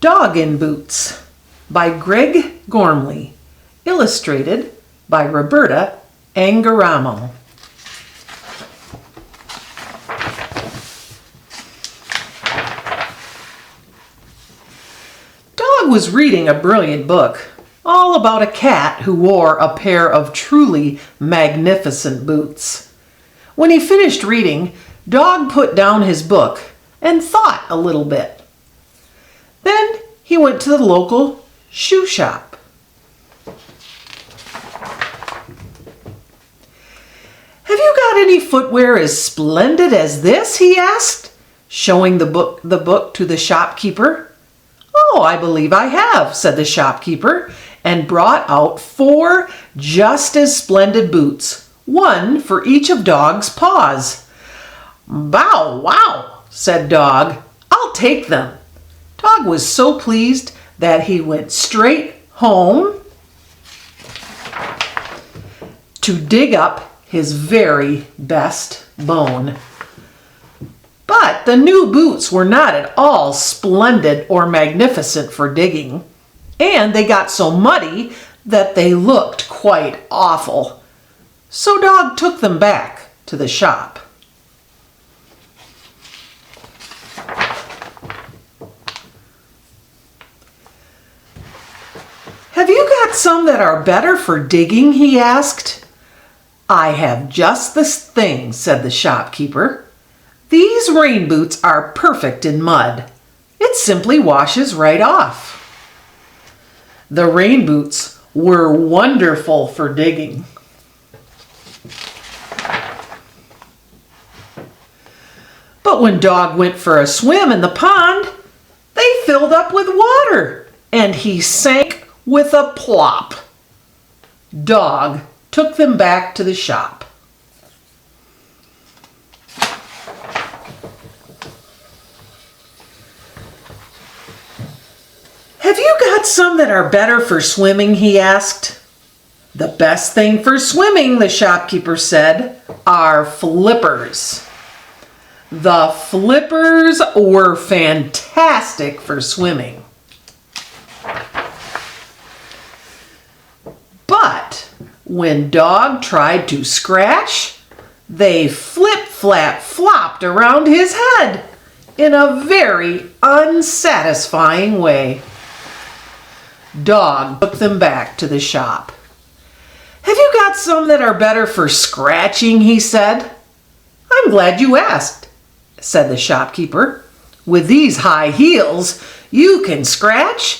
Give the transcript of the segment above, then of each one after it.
Dog in Boots by Greg Gormley, illustrated by Roberta Angaramo. Dog was reading a brilliant book, all about a cat who wore a pair of truly magnificent boots. When he finished reading, Dog put down his book and thought a little bit. Then he went to the local shoe shop. "Have you got any footwear as splendid as this?" he asked, showing the book to the shopkeeper. "Oh, I believe I have," said the shopkeeper, and brought out 4 just as splendid boots, one for each of Dog's paws. "Bow wow," said Dog. "I'll take them." Dog was so pleased that he went straight home to dig up his very best bone. But the new boots were not at all splendid or magnificent for digging, and they got so muddy that they looked quite awful. So Dog took them back to the shop. "Have you got some that are better for digging?" he asked. "I have just this thing," said the shopkeeper. "These rain boots are perfect in mud. It simply washes right off." The rain boots were wonderful for digging. But when Dog went for a swim in the pond, they filled up with water, and he sank with a plop. Dog took them back to the shop. "Have you got some that are better for swimming?" he asked. "The best thing for swimming," the shopkeeper said, "are flippers." The flippers were fantastic for swimming. But when Dog tried to scratch, they flip-flap-flopped around his head in a very unsatisfying way. Dog took them back to the shop. "Have you got some that are better for scratching?" he said. "I'm glad you asked," said the shopkeeper. "With these high heels, you can scratch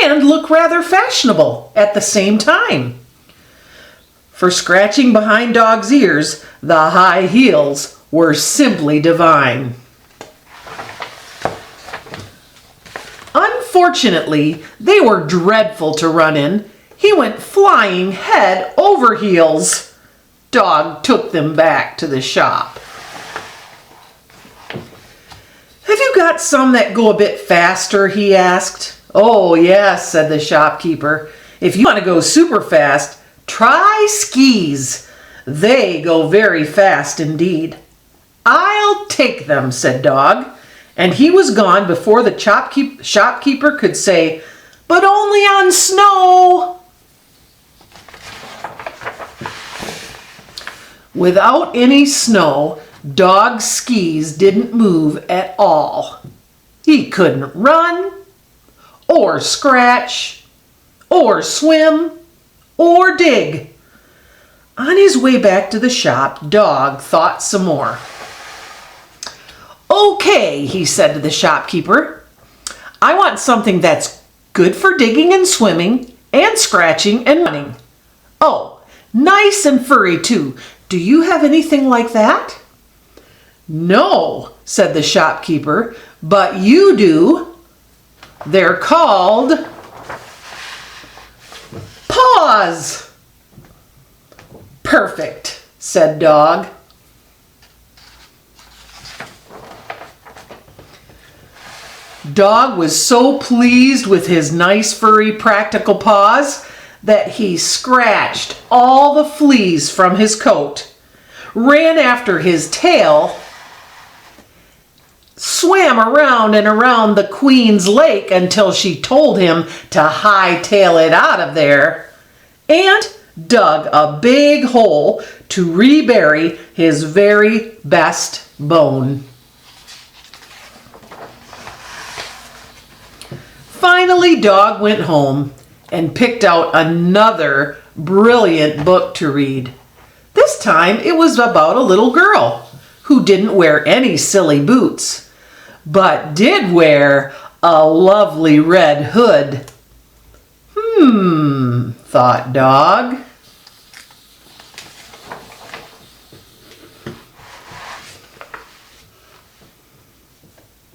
and look rather fashionable at the same time." For scratching behind Dog's ears, the high heels were simply divine. Unfortunately, they were dreadful to run in. He went flying head over heels. Dog took them back to the shop. "Have you got some that go a bit faster?" he asked. "Oh, yes," said the shopkeeper. "If you want to go super fast, try skis. They go very fast indeed." "I'll take them," said Dog, and he was gone before the shopkeeper could say, "But only on snow." Without any snow, Dog's skis didn't move at all. He couldn't run, or scratch, or swim, or dig. On his way back to the shop, Dog thought some more. "Okay," he said to the shopkeeper. "I want something that's good for digging and swimming and scratching and running. Oh, nice and furry too. Do you have anything like that?" "No," said the shopkeeper, "but you do. They're called paws." "Perfect," said Dog. Dog was so pleased with his nice furry practical paws that he scratched all the fleas from his coat, ran after his tail, swam around and around the Queen's Lake until she told him to hightail it out of there, and dug a big hole to rebury his very best bone. Finally, Dog went home and picked out another brilliant book to read. This time it was about a little girl who didn't wear any silly boots, but did wear a lovely red hood. Thought Dog.